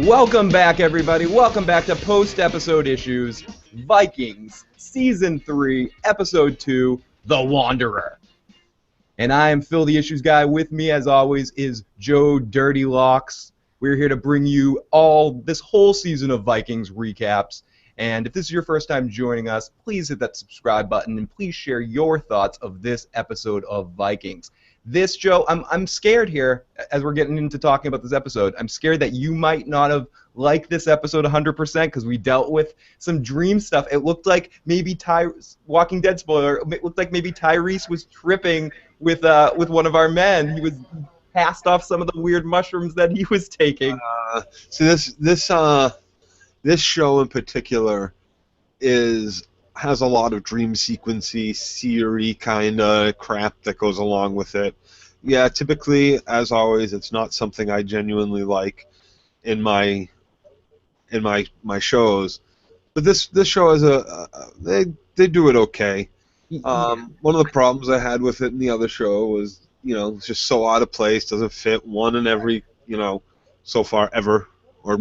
Welcome back, everybody. Welcome back to Post-Episode Issues, Vikings, Season 3, Episode 2, The Wanderer. And I am Phil, the Issues Guy. With me, as always, is Joe Dirty Locks. We're here to bring you this whole season of Vikings recaps. And if this is your first time joining us, please hit that subscribe button and please share your thoughts of this episode of Vikings. Joe, I'm scared here as we're getting into talking about this episode. I'm scared that you might not have liked this episode 100% because we dealt with some dream stuff. It looked like maybe Walking Dead spoiler. It looked like maybe Tyrese was tripping with one of our men. He was passed off some of the weird mushrooms that he was taking. This show in particular has a lot of dream sequency, seery kind of crap that goes along with it. Yeah, typically, as always, it's not something I genuinely like in my shows. But this show is they do it okay. One of the problems I had with it in the other show was, it's just so out of place, doesn't fit one in every, so far ever. Or,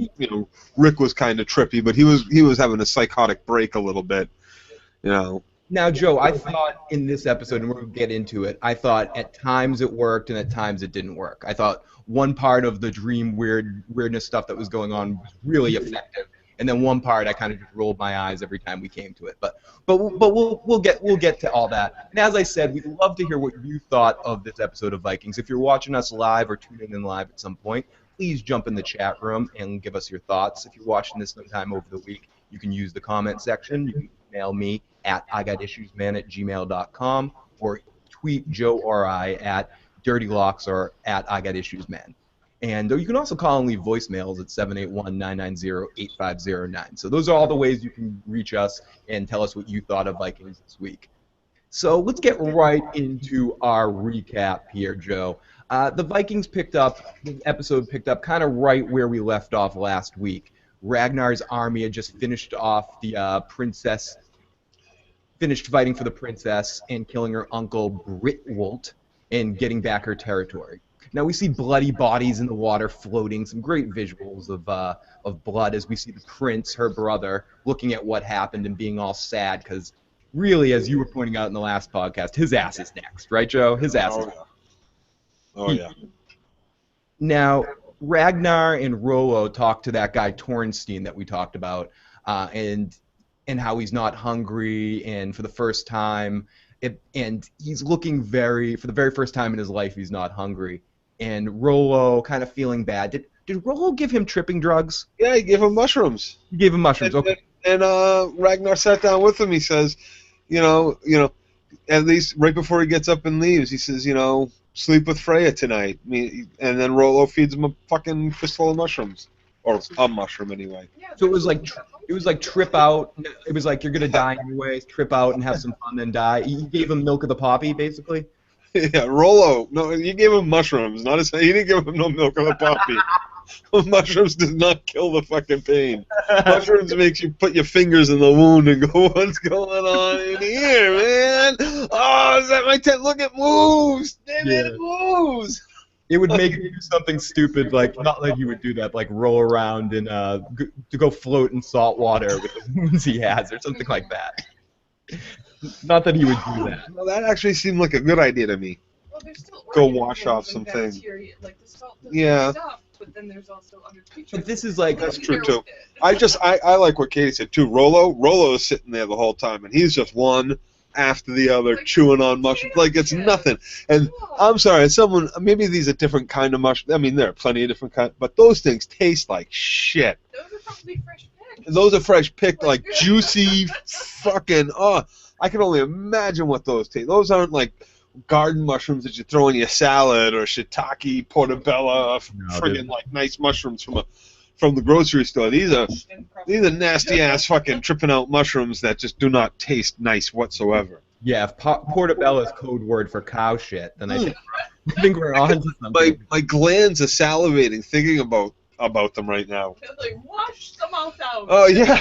Rick was kind of trippy, but he was having a psychotic break a little bit. Now, Joe, I thought in this episode, and we're going to get into it, I thought at times it worked and at times it didn't work. I thought one part of the dream weirdness stuff that was going on was really effective, and then one part I kind of just rolled my eyes every time we came to it. But we'll get to all that. And as I said, we'd love to hear what you thought of this episode of Vikings. If you're watching us live or tuning in live at some point, please jump in the chat room and give us your thoughts. If you're watching this sometime over the week, you can use the comment section. You can email me at IGotIssuesMan@gmail.com or tweet Joe or I at DirtyLocks or at IGotIssuesMan. And you can also call and leave voicemails at 781-990-8509. So those are all the ways you can reach us and tell us what you thought of Vikings this week. So let's get right into our recap here, Joe. The Vikings the episode picked up kind of right where we left off last week. Ragnar's army had just finished off the princess, finished fighting for the princess and killing her uncle Britwolt and getting back her territory. Now we see bloody bodies in the water floating, some great visuals of blood as we see the prince, her brother, looking at what happened and being all sad because really, as you were pointing out in the last podcast, his ass is next, right, Joe? His ass is next. Oh, yeah. Now, Ragnar and Rollo talked to that guy Tornstein that we talked about, and how he's not hungry, and for the first time, and he's looking for the very first time in his life, he's not hungry. And Rollo kind of feeling bad. Did Rollo give him tripping drugs? Yeah, he gave him mushrooms. He gave him mushrooms, okay. And Ragnar sat down with him. He says, at least right before he gets up and leaves, he says, sleep with Freya tonight. And then Rollo feeds him a fucking fistful of mushrooms. Or a mushroom, anyway. So it was like trip out. It was like you're going to die anyway. Trip out and have some fun, then die. He gave him milk of the poppy, basically? Yeah, Rollo. No, you gave him mushrooms. He didn't give him no milk of the poppy. Mushrooms does not kill the fucking pain. Mushrooms makes you put your fingers in the wound and go, what's going on in here, man? Oh, is that my tent? Look, it moves. Damn it, it moves. It would make you do something stupid, not like you would do that, like roll around and to go float in salt water with the wounds he has or something like that. Not that he would do that. Well, that actually seemed like a good idea to me. Well, there's still go wash off some things. Like the salt stuff, but then there's also other creatures. But this is like that's true too. I like what Katie said too. Rollo is sitting there the whole time, and he's just one after the other chewing on mushrooms like it's nothing. And I'm sorry, maybe these are different kind of mushrooms. I mean, there are plenty of different kinds, but those things taste like shit. Those are probably fresh picked. Those are fresh picked, like juicy fucking. I can only imagine what those taste. Those aren't like garden mushrooms that you throw in your salad or shiitake, portobello, friggin' like nice mushrooms from the grocery store. These are nasty ass fucking tripping out mushrooms that just do not taste nice whatsoever. Yeah, if portobello is code word for cow shit, then I think we're on to something. My glands are salivating thinking about them right now. Like, wash the mouth out. Oh, yeah.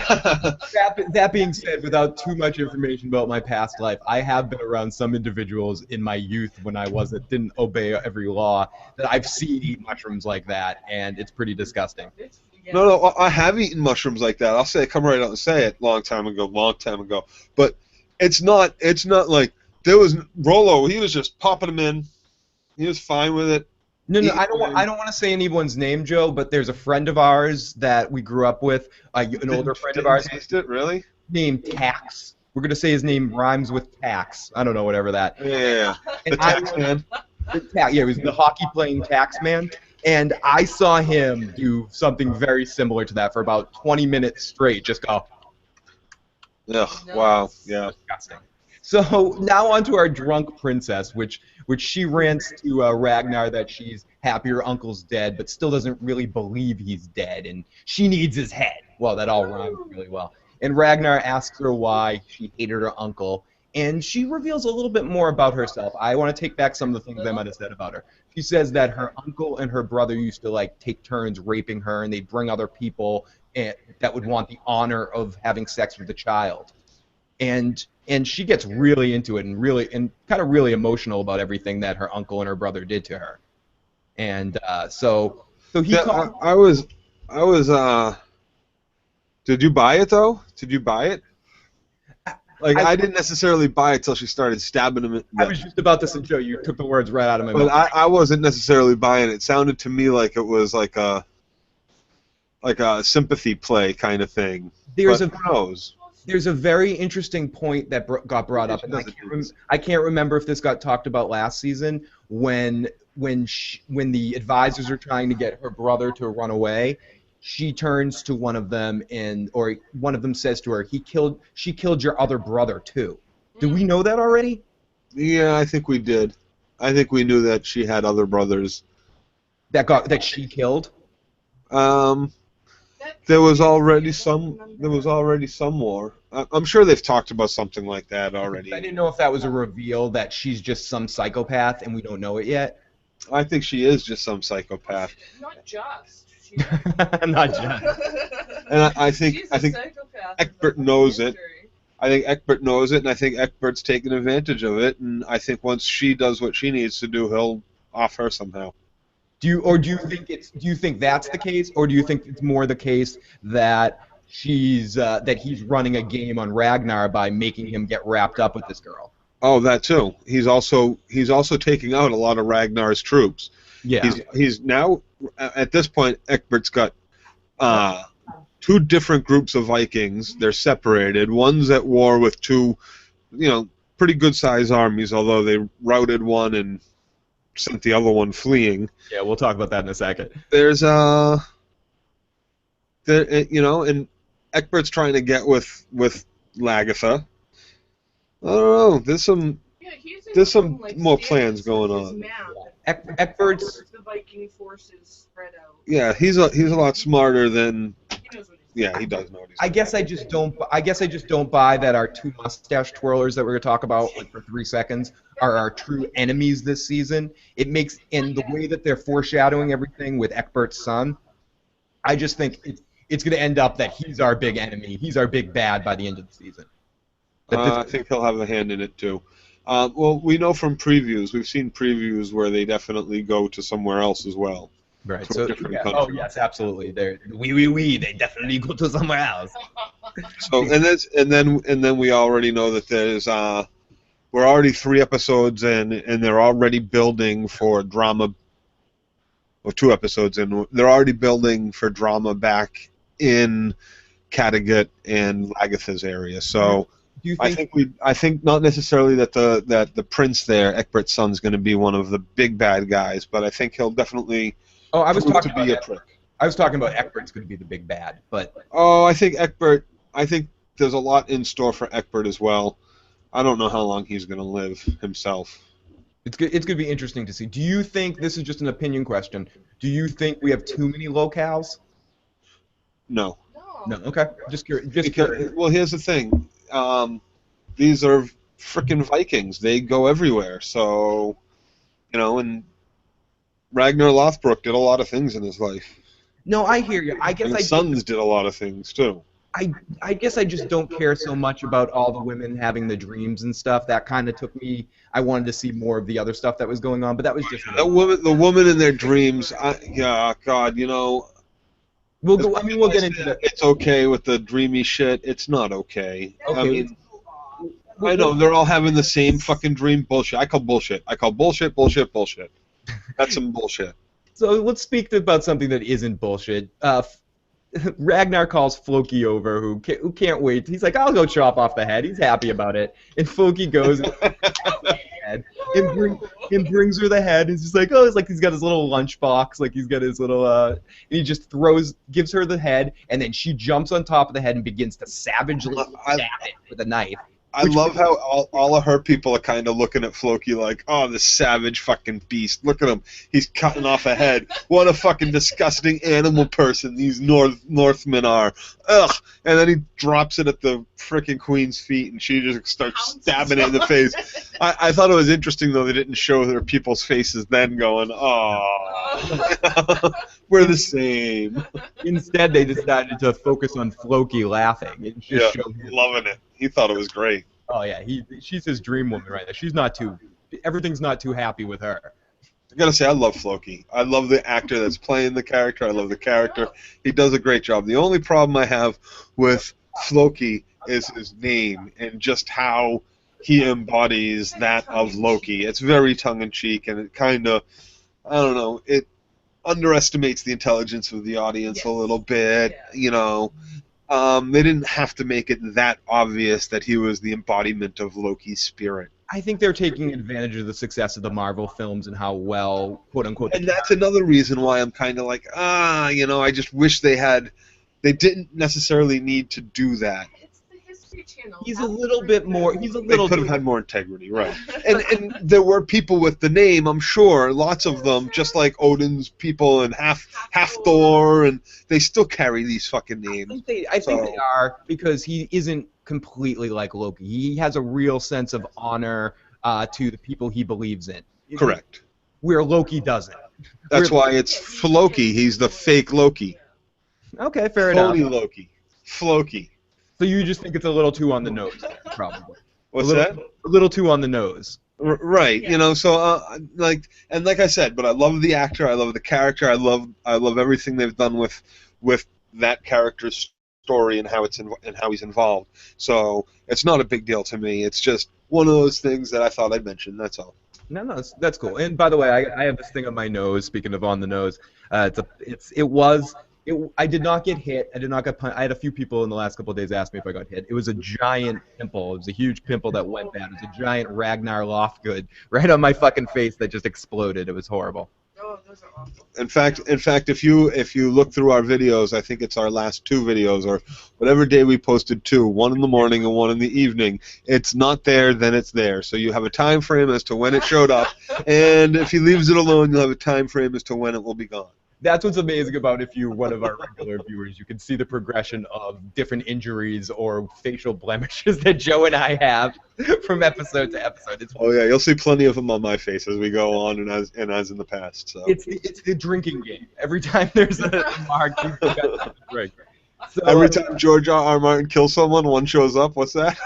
That being said, without too much information about my past life, I have been around some individuals in my youth when I didn't obey every law that I've seen eat mushrooms like that, and it's pretty disgusting. It's Yeah. No, I have eaten mushrooms like that. I'll say, come right out and say it. Long time ago. But it's not like there was Rolo. He was just popping them in. He was fine with it. No, Eating I don't want to say anyone's name, Joe, but there's a friend of ours that we grew up with, an older friend of Didn't ours taste it, really? named Tax. We're gonna say his name rhymes with Tax. I don't know, whatever that. Yeah. And The tax man. Yeah, he was the hockey playing tax man. And I saw him do something very similar to that for about 20 minutes straight. Just go, Ugh, wow. Yeah. disgusting. So now on to our drunk princess, which she rants to Ragnar that she's happy her uncle's dead, but still doesn't really believe he's dead, and she needs his head. Well, that all rhymes really well. And Ragnar asks her why she hated her uncle, and she reveals a little bit more about herself. I want to take back some of the things I might have said about her. She says that her uncle and her brother used to like take turns raping her, and they'd bring other people that would want the honor of having sex with the child. And she gets really into it and kind of really emotional about everything that her uncle and her brother did to her. And so he Yeah, called. I was. Did you buy it though? Did you buy it? Like I didn't necessarily buy it till she started stabbing him. I was just about to say, Joe, you took the words right out of my But mouth. I wasn't necessarily buying it. It sounded to me like it was like a sympathy play kind of thing. There's But who knows? There's a very interesting point that got brought up, and I can't remember if this got talked about last season when the advisors are trying to get her brother to run away. She turns to one of them or one of them says to her, she killed your other brother too. Do we know that already? Yeah, I think we did. I think we knew that she had other brothers. That she killed? There was already some more. I'm sure they've talked about something like that already. I didn't know if that was a reveal that she's just some psychopath and we don't know it yet. I think she is just some psychopath. Not just. Not just. And I think She's a psychopath Egbert in the knows it. history. I think Egbert knows it, and I think Egbert's taking advantage of it. And I think once she does what she needs to do, he'll off her somehow. Do you think that's the case, or do you think it's more the case that he's running a game on Ragnar by making him get wrapped up with this girl? Oh, that too. He's also taking out a lot of Ragnar's troops. Yeah. He's now at this point Egbert's got two different groups of Vikings. They're separated. One's at war with two, pretty good sized armies, although they routed one and sent the other one fleeing. Yeah, we'll talk about that in a second. There's and Egbert's trying to get with Lagertha. I don't know. There's some more plans going on. Egbert's The Viking forces spread out. Yeah, he's a lot smarter than. He knows what he's Yeah, he does know what he's I guess I just don't buy that our two mustache twirlers that we're gonna talk about like for 3 seconds are our true enemies this season. It makes the way that they're foreshadowing everything with Egbert's son. I just think it's gonna end up that he's our big enemy. He's our big bad by the end of the season. I think he'll have a hand in it too. Well, we know from previews. We've seen previews where they definitely go to somewhere else as well. Right. To a So different yeah. country. Oh yes, absolutely. They definitely go to somewhere else. So and then we already know that there's we're already 3 episodes in, and they're already building for drama. Or 2 episodes in, they're already building for drama back in Kattegat and Lagertha's area. So. Do you think, I think not necessarily that the prince there, Egbert's son, is going to be one of the big bad guys, but I think he'll definitely I was prove talking to be about a prick. I was talking about Egbert's going to be the big bad, but Oh, I think there's a lot in store for Egbert as well. I don't know how long he's going to live himself. it's going to be interesting to see. Do you think, this is just an opinion question, do you think we have too many locales? No. No. Okay. Just curious. Well, here's the thing. These are frickin' Vikings. They go everywhere. So, and Ragnar Lothbrok did a lot of things in his life. No, I hear you. And his sons did a lot of things too. I guess I just don't care so much about all the women having the dreams and stuff. That kind of took me. I wanted to see more of the other stuff that was going on, but that was just The woman in their dreams. God, We'll go. I mean, we'll get into that. It's okay with the dreamy shit. It's not okay. Okay. I mean, I know they're all having the same fucking dream bullshit. I call bullshit. I call bullshit. That's some bullshit. So let's speak about something that isn't bullshit. Ragnar calls Floki over, who can't wait. He's like, I'll go chop off the head. He's happy about it. And Floki goes and brings her the head. And he's just like, oh, it's like he's got his little lunchbox, like he's got his little, and he just gives her the head, and then she jumps on top of the head and begins to savagely stab it with a knife. I love how all of her people are kind of looking at Floki like, oh, this savage fucking beast. Look at him. He's cutting off a head. What a fucking disgusting animal person these Northmen are. Ugh. And then he drops it at the frickin' queen's feet, and she just starts stabbing it in the face. I thought it was interesting, though, they didn't show their people's faces then going, oh, we're the same. Instead, they decided to focus on Floki laughing. And just loving it. He thought it was great. Oh yeah, she's his dream woman right there. Everything's not too happy with her. I gotta say, I love Floki. I love the actor that's playing the character. I love the character. He does a great job. The only problem I have with Floki is his name and just how he embodies that of Loki. It's very tongue-in-cheek, and it kind of, I don't know, it underestimates the intelligence of the audience a little bit, you know. They didn't have to make it that obvious that he was the embodiment of Loki's spirit. I think they're taking advantage of the success of the Marvel films and how well, quote-unquote... And that's another reason why I'm kind of like, you know, I just wish they didn't necessarily need to do that. It's the History Channel. They could have had more integrity, right. And there were people with the name, I'm sure, lots of them, just like Odin's people and half Thor, and they still carry these fucking names. I think they are, because he isn't completely like Loki. He has a real sense of honor to the people he believes in. Correct. Where Loki doesn't. That's why it's Floki. He's the fake Loki. Okay, fair enough. Phony Loki. Floki. So you just think it's a little too on the nose, probably. What's that? A little too on the nose. Right. Yeah. You know, so like I said, but I love the actor, I love the character, I love everything they've done with that character's story and how he's involved. So it's not a big deal to me. It's just one of those things that I thought I'd mention. That's all. No, that's cool. And by the way, I have this thing on my nose. Speaking of on the nose, I did not get hit. I did not get punched. I had a few people in the last couple of days ask me if I got hit. It was a giant pimple. It was a huge pimple that went bad. It was a giant Ragnar Loftgood right on my fucking face that just exploded. It was horrible. Oh, those are awful. In fact, if you look through our videos, I think it's our last two videos, or whatever day we posted two, one in the morning and one in the evening. It's not there, then it's there. So you have a time frame as to when it showed up, and if he leaves it alone, you'll have a time frame as to when it will be gone. That's what's amazing about if you're one of our regular viewers. You can see the progression of different injuries or facial blemishes that Joe and I have from episode to episode. Oh yeah, you'll see plenty of them on my face as we go on and as in the past. So. It's the drinking game. Every time there's a mark, you've got something to drink. So, every time George R. Martin kills someone, one shows up. What's that?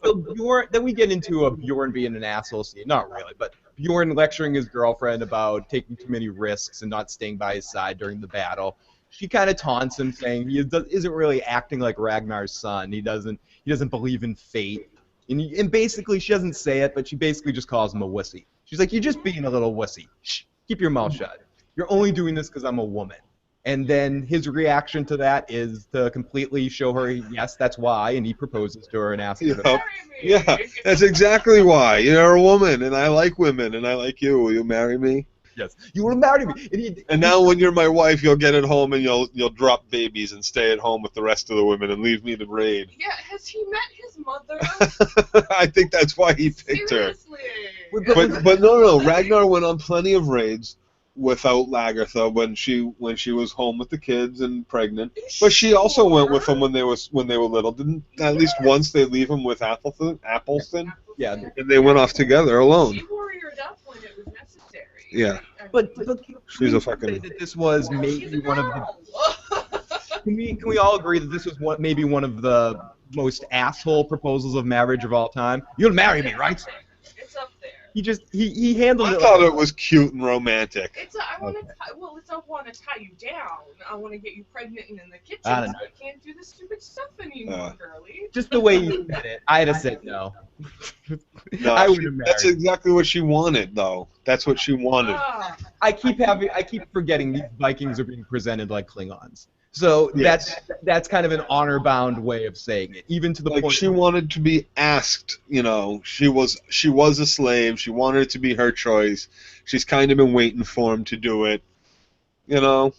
so Bjorn, then we get into Bjorn being an asshole scene. Not really, but Bjorn lecturing his girlfriend about taking too many risks and not staying by his side during the battle. She kind of taunts him, saying he isn't really acting like Ragnar's son. He doesn't believe in fate. And basically, she doesn't say it, but she basically just calls him a wussy. She's like, "You're just being a little wussy. Shh, keep your mouth shut. You're only doing this because I'm a woman." And then his reaction to that is to completely show her, yes, that's why, and he proposes to her and asks her to Yeah, that's exactly why. You're a woman, and I like women, and I like you. Will you marry me? Yes, you will marry me. And now when you're my wife, you'll get at home and you'll drop babies and stay at home with the rest of the women and leave me to raid. Yeah, has he met his mother? I think that's why he picked Seriously. her. But no, Ragnar went on plenty of raids without Lagertha when she was home with the kids and pregnant. But she also went with them when they were little. Didn't at least once they leave him with Appleton? Yeah. And they went off together alone. She warriored up when it was necessary. Yeah. But she's a fucking. Say that this was maybe one of the. Can we all agree that this was maybe one of the most asshole proposals of marriage of all time? You'll marry me, right? It's up there. he handled I it. thought Like, it was cute and romantic. It's I want to it's I want to tie you down. I want to get you pregnant and in the kitchen. I don't So I can't do this stupid stuff anymore, girly. just the way you said it, I'd have said no. No, I would have that's married. exactly what she wanted, though. That's what she wanted. Ah, I keep forgetting these Vikings are being presented like Klingons. So Yes. that's kind of an honor-bound way of saying it, even to the Like point. she wanted to be asked, you know, she was a slave. She wanted it to be her choice. She's kind of been waiting for him to do it, you know.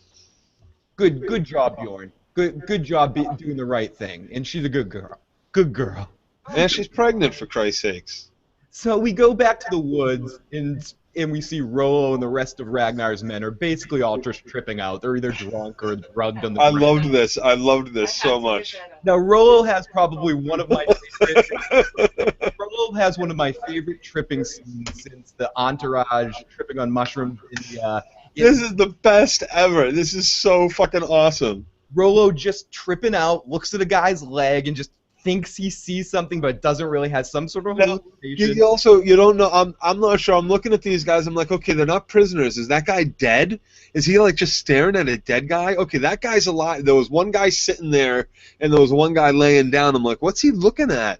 Good job, Bjorn. Good job doing the right thing. And she's a good girl. Good girl. And she's pregnant, for Christ's sakes. So we go back to the woods, and we see Rollo and the rest of Ragnar's men are basically all just tripping out. They're either drunk or drugged on the I ground. loved this. I loved this I had so to much. get that up. Now Rollo has probably one of my favorite. Rollo has one of my favorite tripping scenes since the Entourage tripping on mushrooms in the. This is the best ever. This is so fucking awesome. Rollo just tripping out, looks at a guy's leg, and just thinks he sees something, but doesn't really. Has some sort of Now, hallucination. you don't know. I'm not sure. I'm looking at these guys. I'm like, okay, they're not prisoners. Is that guy dead? Is he like just staring at a dead guy? Okay, that guy's alive. There was one guy sitting there, and there was one guy laying down. I'm like, what's he looking at?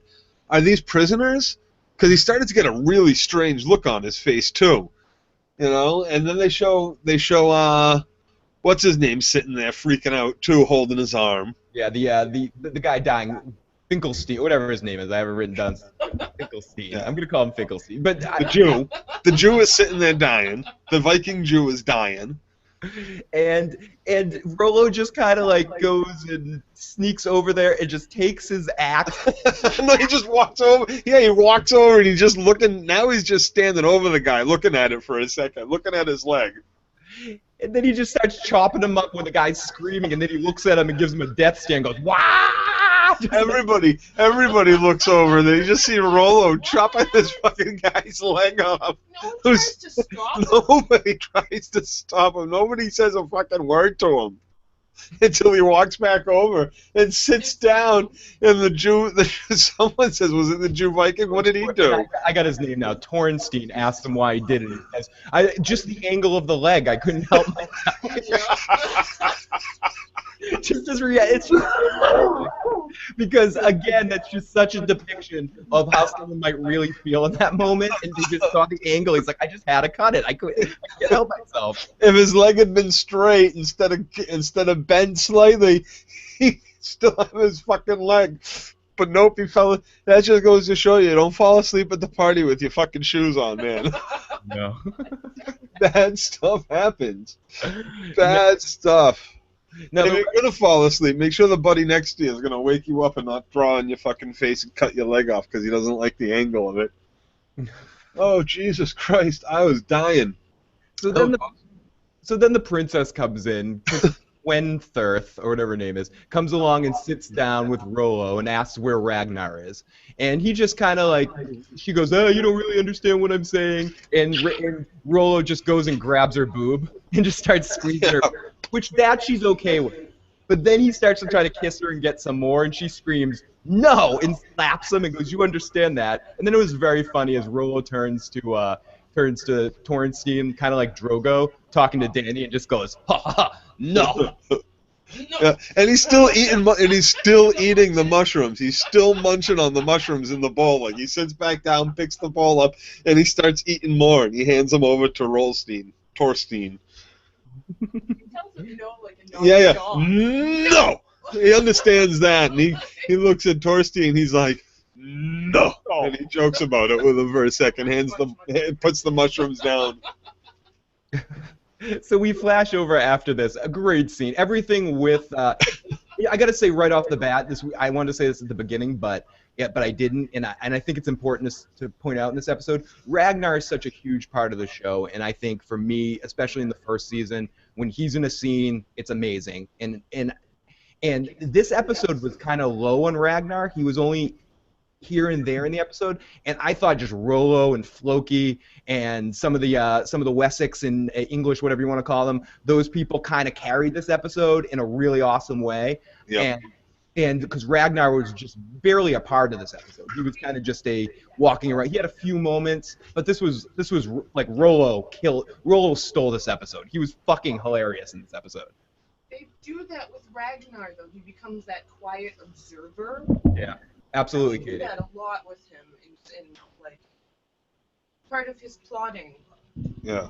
Are these prisoners? Because he started to get a really strange look on his face too, you know. And then they show what's his name sitting there freaking out too, holding his arm. Yeah, the guy dying, Finkelstein, whatever his name is. I have it written down. Finkelstein. Yeah. I'm gonna call him Finkelstein. But The Jew is sitting there dying. The Viking Jew is dying. and Rollo just kind of like goes and sneaks over there and just takes his axe. No, he just walks over. Yeah, he walks over and he's just looking. Now he's just standing over the guy, looking at it for a second, looking at his leg. And then he just starts chopping him up when the guy's screaming, and then he looks at him and gives him a death stare and goes, "Wah!" Just like- Everybody looks over, and then you just see Rollo chopping this fucking guy's leg off. No one tries to stop him. Nobody tries to stop him. Nobody says a fucking word to him until he walks back over and sits down. And someone says, "Was it the Jew Viking? What did he do?" I got his name now. Tornstein asked him why he did it. He says, just the angle of the leg. I couldn't help myself. Just his it's just because again, that's just such a depiction of how someone might really feel in that moment, and he just saw the angle. He's like, I just had to cut it. I can't help myself. If his leg had been straight instead of bent slightly, he still have his fucking leg. But nope, he fell. That just goes to show you, don't fall asleep at the party with your fucking shoes on, man. No. Bad stuff happens. Bad stuff. No, And if you're gonna fall asleep, make sure the buddy next to you is gonna wake you up and not draw on your fucking face and cut your leg off because he doesn't like the angle of it. Oh Jesus Christ! I was dying. So then the princess comes in. Wenthirth, or whatever her name is, comes along and sits down with Rollo and asks where Ragnar is. And he just kind of like, she goes, "Oh, you don't really understand what I'm saying." And Rollo just goes and grabs her boob and just starts squeezing her, which she's okay with. But then he starts to try to kiss her and get some more, and she screams, "No!" and slaps him and goes, "You understand that?" And then it was very funny as Rollo turns to Tornstein, kind of like Drogo, talking to Danny, and just goes, "Ha ha ha, no." Yeah, and he's still eating, the mushrooms. He's still munching on the mushrooms in the bowl. Like he sits back down, picks the bowl up, and he starts eating more. And he hands them over to Torstein. He tells him no like a Yeah. dog. No. He understands that, and he looks at Torstein. He's like, "No," and he jokes about it with him for a second. Puts the mushrooms down. So we flash over after this. A great scene. Everything with. I got to say right off the bat, I wanted to say this at the beginning, but I didn't, and I think it's important to point out in this episode. Ragnar is such a huge part of the show, and I think for me, especially in the first season, when he's in a scene, it's amazing. And this episode was kind of low on Ragnar. He was only here and there in the episode, and I thought just Rollo and Floki and some of the Wessex and English, whatever you want to call them, those people kind of carried this episode in a really awesome way. Yep. And because Ragnar was just barely a part of this episode, he was kind of just a walking around. He had a few moments, but this was like Rollo stole this episode. He was fucking hilarious in this episode. They do that with Ragnar, though. He becomes that quiet observer. Yeah, absolutely, They do Katie. that a lot with him in like part of his plotting. Yeah,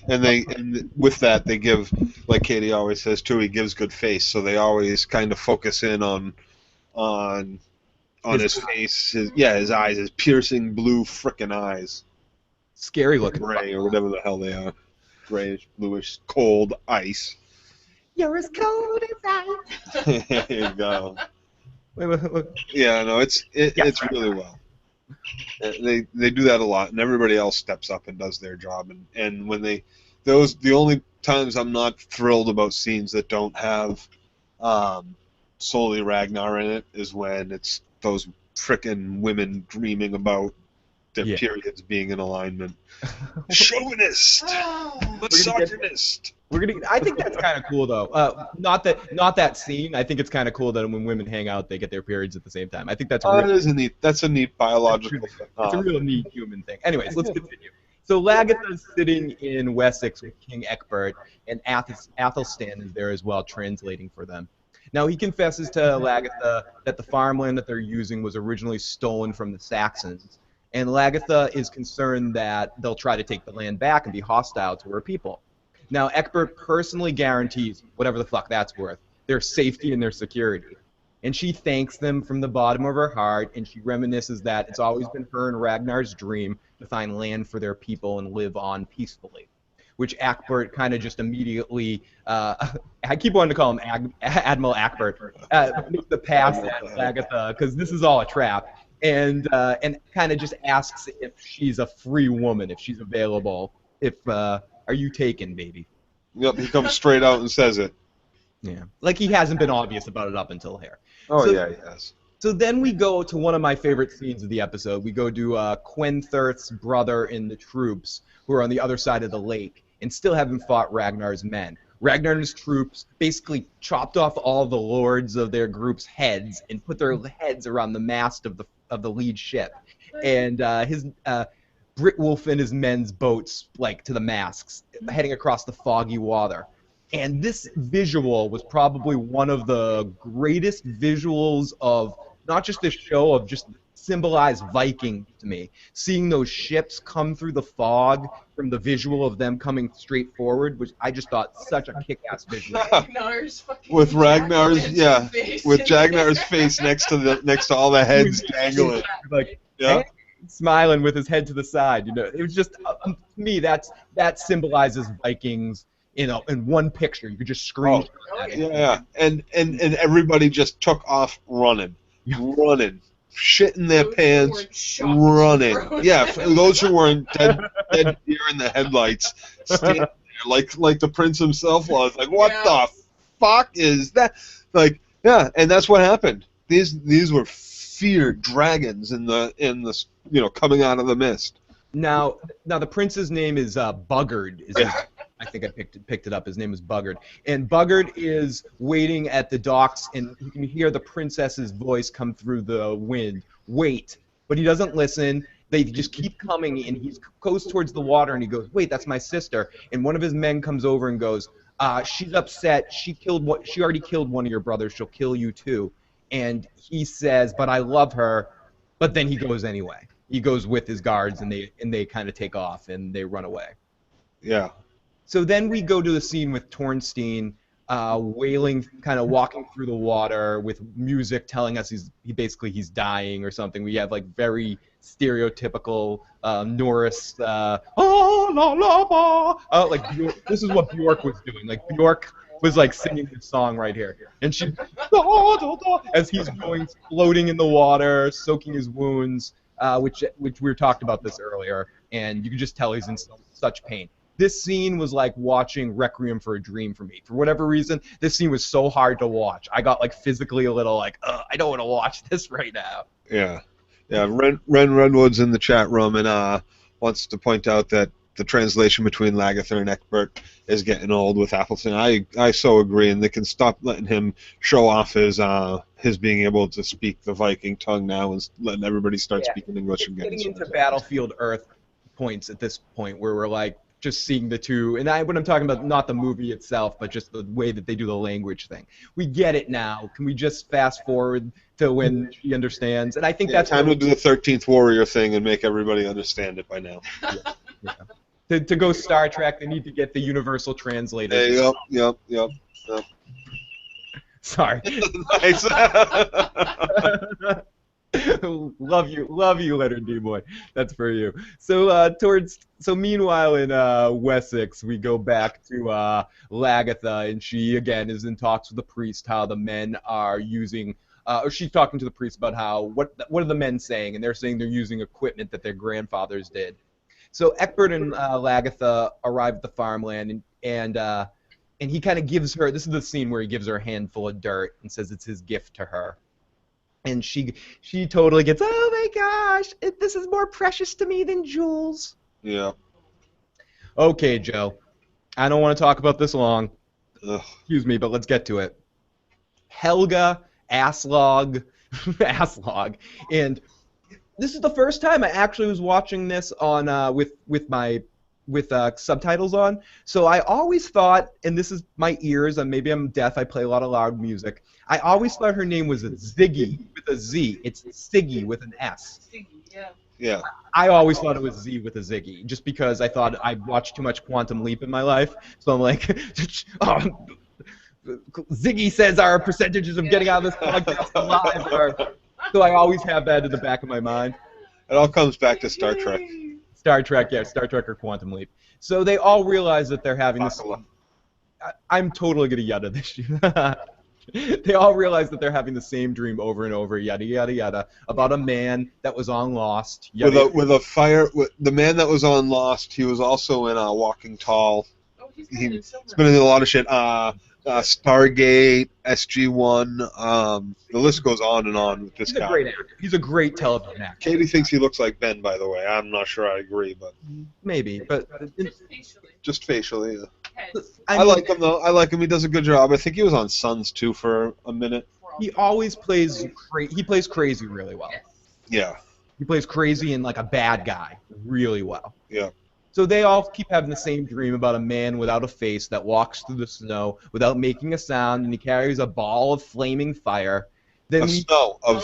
and with that they give, like Katie always says too, he gives good face, so they always kind of focus in on his face, his eyes, his piercing blue frickin' eyes, Scary looking. gray or whatever the hell they are, grayish, bluish, cold ice. You're as cold as ice. There you go. Wait. Yeah, no, it's really well. They do that a lot, and everybody else steps up and does their job. And when the only times I'm not thrilled about scenes that don't have solely Ragnar in it is when it's those frickin' women dreaming about their periods being in alignment. Chauvinist, misogynist. I think that's kind of cool though. Not that scene. I think it's kind of cool that when women hang out, they get their periods at the same time. I think that's that's a neat biological thing. It's a real neat human thing. Anyways, let's continue. So Lagertha is sitting in Wessex with King Ecbert, and Athelstan is there as well, translating for them. Now he confesses to Lagertha that the farmland that they're using was originally stolen from the Saxons, and Lagertha is concerned that they'll try to take the land back and be hostile to her people. Now, Ecbert personally guarantees, whatever the fuck that's worth, their safety and their security. And she thanks them from the bottom of her heart, and she reminisces that it's always been her and Ragnar's dream to find land for their people and live on peacefully. Which Ecbert kind of just immediately, I keep wanting to call him Admiral Ecbert, makes the pass at Lagertha, because this is all a trap, and kind of just asks if she's a free woman, if she's available, are you taken, baby? Yep, he comes straight out and says it. Yeah. Like he hasn't been obvious about it up until here. Oh, yeah, he has. So then we go to one of my favorite scenes of the episode. We go to Quenthirth's brother and the troops who are on the other side of the lake and still haven't fought Ragnar's men. Ragnar and his troops basically chopped off all the lords of their group's heads and put their heads around the mast of the lead ship. And his Britwolf and his men's boats, like, to the masks, heading across the foggy water. And this visual was probably one of the greatest visuals of not just this show, of just symbolized Viking to me. Seeing those ships come through the fog from the visual of them coming straight forward, which I just thought such a kick-ass visual. With Ragnar's face next to all the heads dangling. Like, yeah. Smiling with his head to the side, it was just to me that symbolizes Vikings, in one picture. You could just scream. Yeah, and everybody just took off running, shitting their pants, running. Yeah, those who weren't dead deer in the headlights, standing there like the prince himself was. Like, what the fuck is that? Like, yeah, and that's what happened. These were feared dragons in the coming out of the mist. Now the prince's name is Buggard. I think I picked it up. His name is Buggard, and Buggard is waiting at the docks, and you can hear the princess's voice come through the wind. Wait, but he doesn't listen. They just keep coming, and he goes towards the water, and he goes, "Wait, that's my sister." And one of his men comes over and goes, "She's upset. She already killed one of your brothers. She'll kill you too." And he says, "But I love her." But then he goes anyway. He goes with his guards, and they kind of take off, and they run away. Yeah. So then we go to the scene with Tornstein wailing, kind of walking through the water with music telling us he's dying or something. We have like very stereotypical Norris, this is what Bjork was doing. Like Bjork was like singing this song right here, and she as he's going floating in the water, soaking his wounds, which we talked about this earlier, and you can just tell he's in such pain. This scene was like watching Requiem for a Dream for me. For whatever reason, this scene was so hard to watch. I got like physically a little like, I don't want to watch this right now. Yeah. Ren Redwood's in the chat room and wants to point out that the translation between Lagertha and Egbert is getting old with Appleton. I so agree, and they can stop letting him show off his being able to speak the Viking tongue now and letting everybody start speaking English again. Getting into Battlefield Earth points at this point where we're like just seeing the two, and when I'm talking about not the movie itself, but just the way that they do the language thing. We get it now. Can we just fast forward to when she understands? And I think that's time to do the 13th Warrior thing and make everybody understand it by now. To go Star Trek, they need to get the universal translator. Yep. Sorry. Nice. love you, Leonard Nimoy. That's for you. So meanwhile in Wessex, we go back to Lagertha, and she again is in talks with the priest how the men are using. Or she's talking to the priest about how what are the men saying, and they're saying they're using equipment that their grandfathers did. So Egbert and Lagertha arrive at the farmland, and he kind of gives her. This is the scene where he gives her a handful of dirt and says it's his gift to her. And she totally gets, oh my gosh, this is more precious to me than jewels. Yeah. Okay, Joe. I don't want to talk about this long. Ugh. Excuse me, but let's get to it. Helga, Asslog, and this is the first time I actually was watching this on with subtitles on. So I always thought, and this is my ears, and maybe I'm deaf, I play a lot of loud music. I always thought her name was Ziggy with a Z. It's Siggy with an S. Siggy, yeah. Yeah. I always thought it was Z with a Ziggy, just because I thought I watched too much Quantum Leap in my life. So I'm like, oh, Ziggy says our percentages of getting out of this podcast alive are. So I always have that in the back of my mind. It all comes back to Star Trek. Star Trek or Quantum Leap. So they all realize that they're having this. I'm totally gonna yada this. They all realize that they're having the same dream over and over, yada yada yada, about a man that was on Lost. Yada, with a fire. The man that was on Lost, he was also in Walking Tall. Oh, he's been in a lot of shit. Stargate, SG-1. The list goes on and on with this guy. He's a great actor. He's a great television actor. Katie thinks he looks like Ben, by the way. I'm not sure I agree, but maybe. But just facially. Yeah. I mean, like him though. I like him. He does a good job. I think he was on Sons too for a minute. He always plays. He plays crazy really well. Yeah. He plays crazy and like a bad guy really well. Yeah. So they all keep having the same dream about a man without a face that walks through the snow without making a sound, and he carries a ball of flaming fire. Then snow on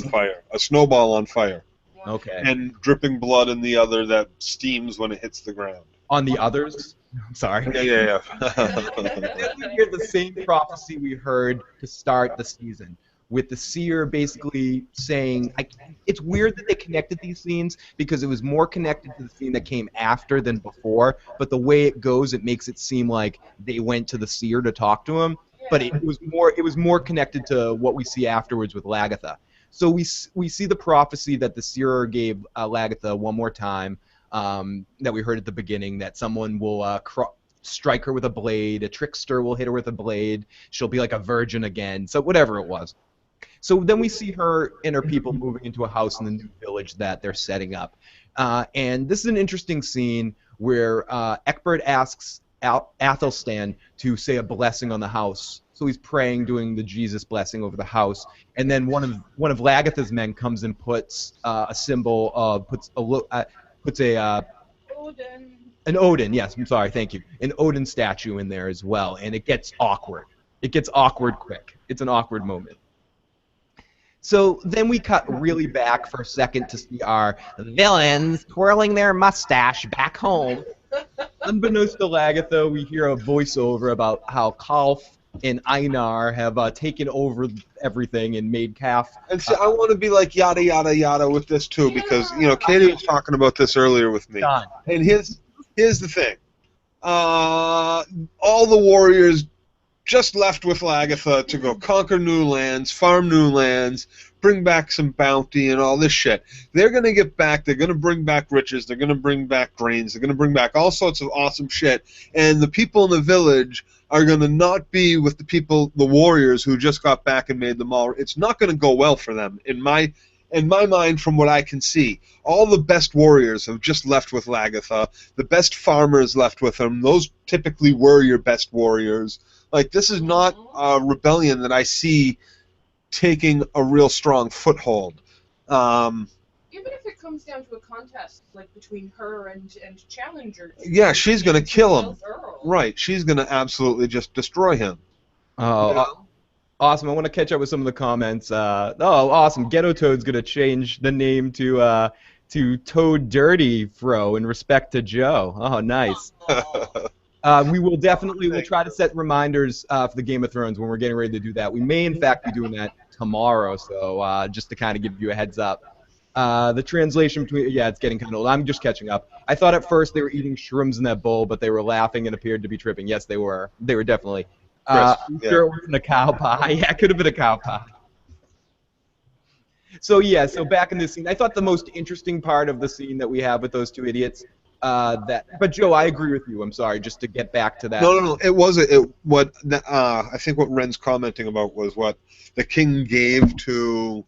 fire. A snowball on fire. Okay. And dripping blood in the other that steams when it hits the ground. On the others? I'm sorry. Yeah. Then we hear the same prophecy we heard to start the season, with the seer basically saying, it's weird that they connected these scenes because it was more connected to the scene that came after than before, but the way it goes, it makes it seem like they went to the seer to talk to him, but it was more connected to what we see afterwards with Lagertha. So we see the prophecy that the seer gave Lagertha one more time, that we heard at the beginning, that someone will strike her with a blade, a trickster will hit her with a blade, she'll be like a virgin again, so whatever it was. So then we see her and her people moving into a house in the new village that they're setting up. And this is an interesting scene where Egbert asks Athelstan to say a blessing on the house. So he's praying, doing the Jesus blessing over the house. And then one of Lagertha's men comes and puts a symbol of, an Odin, yes, I'm sorry, thank you. An Odin statue in there as well. And it gets awkward. It gets awkward quick. It's an awkward moment. So then we cut really back for a second to see our villains twirling their mustache back home. Unbeknownst to Lagertha, we hear a voiceover about how Kalf and Einar have taken over everything and made Calf. And see, I want to be like yada yada yada with this too, because Katie was talking about this earlier with me. Done. And here's the thing: all the warriors just left with Lagertha to go conquer new lands, farm new lands, bring back some bounty and all this shit. They're going to get back. They're going to bring back riches. They're going to bring back grains. They're going to bring back all sorts of awesome shit. And the people in the village are going to not be with the warriors who just got back and made them all. It's not going to go well for them. And in my mind, from what I can see, all the best warriors have just left with Lagertha. The best farmers left with him. Those typically were your best warriors. Like, this is not a rebellion that I see taking a real strong foothold. Even if it comes down to a contest, like between her and Challenger. Yeah, she's going to kill him. Earl. Right, she's going to absolutely just destroy him. Oh, You know? awesome. I want to catch up with some of the comments. Awesome. Ghetto Toad's going to change the name to Toad Dirty Fro in respect to Joe. Oh, nice. We will definitely we'll try to set reminders for the Game of Thrones when we're getting ready to do that. We may, in fact, be doing that tomorrow, so just to kind of give you a heads up. The translation between, yeah, it's getting kind of old. I'm just catching up. I thought at first they were eating shrooms in that bowl, but they were laughing and appeared to be tripping. Yes, they were. They were definitely. Sure it wasn't a cow pie. Yeah, it could have been a cow pie. So yeah, so back in this scene, I thought the most interesting part of the scene that we have with those two idiots. But Joe, I agree with you. I'm sorry, just to get back to that. No. It was I think what Ren's commenting about was what the king gave to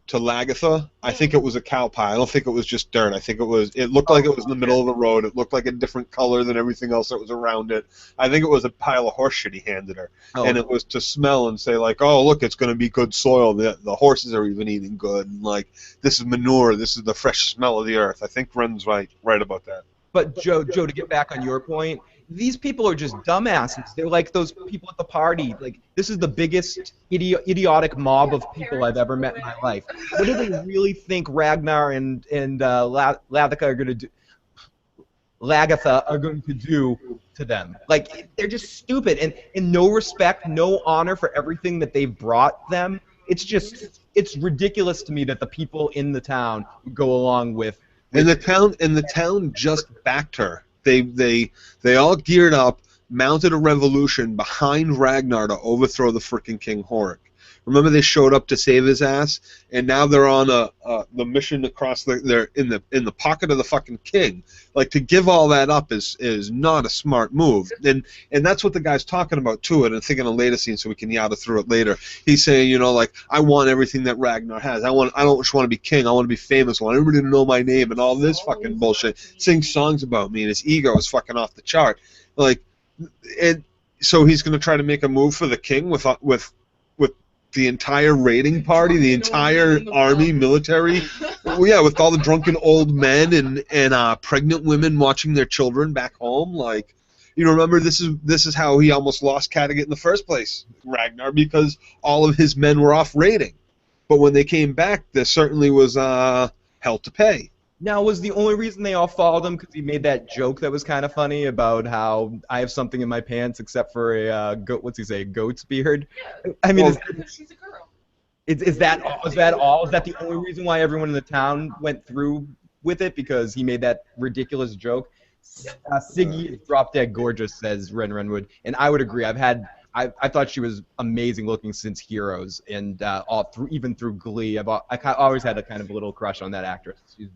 Lagertha. I think it was a cow pie. I don't think it was just dirt. I think it looked like it was in the middle of the road. It looked like a different color than everything else that was around it. I think it was a pile of horse shit he handed her. Oh. And it was to smell and say, like, oh, look, it's going to be good soil. The horses are even eating good. And, like, this is manure. This is the fresh smell of the earth. I think Ren's right about that. But Joe, to get back on your point, these people are just dumbasses. They're like those people at the party. Like, this is the biggest idiotic mob of people I've ever met in my life. What do they really think Ragnar and Lagertha are going to do? Lagertha are going to do to them? Like, they're just stupid and no respect, no honor for everything that they've brought them. It's ridiculous to me that the people in the town would go along with. And the town just backed her. They all geared up, mounted a revolution behind Ragnar to overthrow the frickin' King Horik. Remember, they showed up to save his ass, and now they're on the mission across they're in the pocket of the fucking king. Like, to give all that up is not a smart move, and that's what the guy's talking about too. And I think in a later scene, so we can yada through it later. He's saying, you know, like, I want everything that Ragnar has. I don't just want to be king. I want to be famous. I want everybody to know my name and all this fucking bullshit. Sing songs about me, and his ego is fucking off the chart. Like, and so he's gonna try to make a move for the king with the entire raiding party, the entire army, military, yeah, with all the drunken old men and pregnant women watching their children back home. Like, you remember, this is how he almost lost Kattegat in the first place, Ragnar, because all of his men were off raiding. But when they came back, there certainly was hell to pay. Now, was the only reason they all followed him because he made that joke that was kind of funny about how I have something in my pants except for a what's he say, goat's beard? Yeah. I mean, She's a girl. is that all? Is that the only reason why everyone in the town went through with it, because he made that ridiculous joke? Siggy is drop dead gorgeous, says Ren Renwood, and I would agree. I thought she was amazing looking since Heroes, and even through Glee. I always had a kind of a little crush on that actress. She's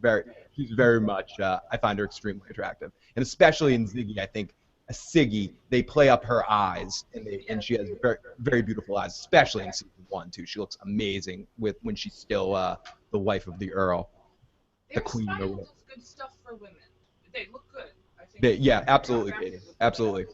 very much. I find her extremely attractive, and especially in Ziggy. I think Siggy, they play up her eyes, and she has very, very beautiful eyes, especially in season 1 too. She looks amazing when she's still the wife of the Earl, the queen. There's good stuff for women. They look good. I think. Yeah, absolutely, Katie. Absolutely.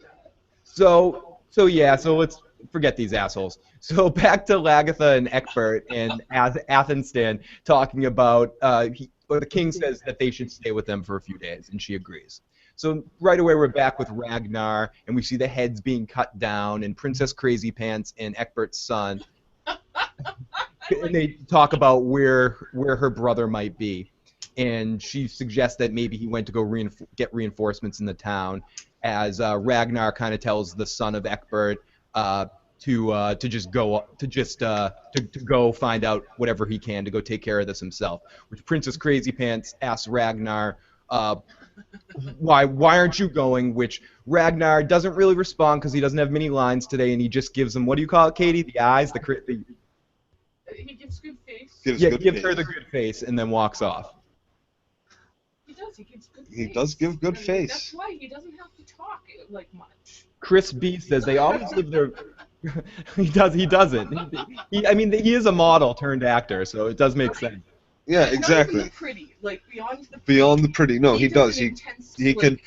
So let's forget these assholes. So back to Lagertha and Egbert and Athelstan talking about the king says that they should stay with them for a few days, and she agrees. So right away we're back with Ragnar, and we see the heads being cut down, and Princess Crazy Pants and Egbert's son, and they talk about where her brother might be, and she suggests that maybe he went to go get reinforcements in the town, as Ragnar kind of tells the son of Egbert to go find out whatever he can to go take care of this himself. Which Princess Crazy Pants asks Ragnar, why aren't you going? Which Ragnar doesn't really respond because he doesn't have many lines today, and he just gives them, what do you call it, Katie? The eyes, He gives good face. gives her the good face, and then walks off. He does. He gives good face. He does give good face. That's why he doesn't have to talk like much. Chris B says they always live their. He doesn't. He is a model turned actor, so it does make sense. Yeah, It's exactly. Not even the pretty, like beyond the Beyond the pretty. No, he does. He can.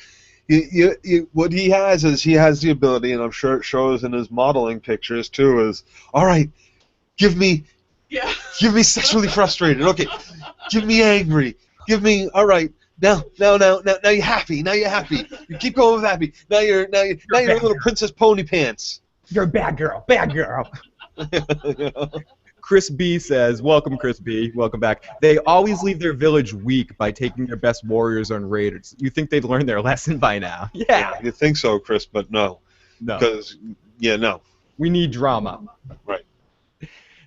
What he has is he has the ability, and I'm sure it shows in his modeling pictures too. Is all right. Give me Yeah. sexually frustrated. Okay, give me angry. Give me all right. Now you're happy. Now you're happy. You keep going with happy. Now you're in little Princess Pony pants. You're a bad girl. Bad girl. You know? Chris B says, welcome, Chris B. Welcome back. They always leave their village weak by taking their best warriors on raiders. You think they'd learn their lesson by now? Yeah. You think so, Chris, but no. No. Because, no. We need drama. Right.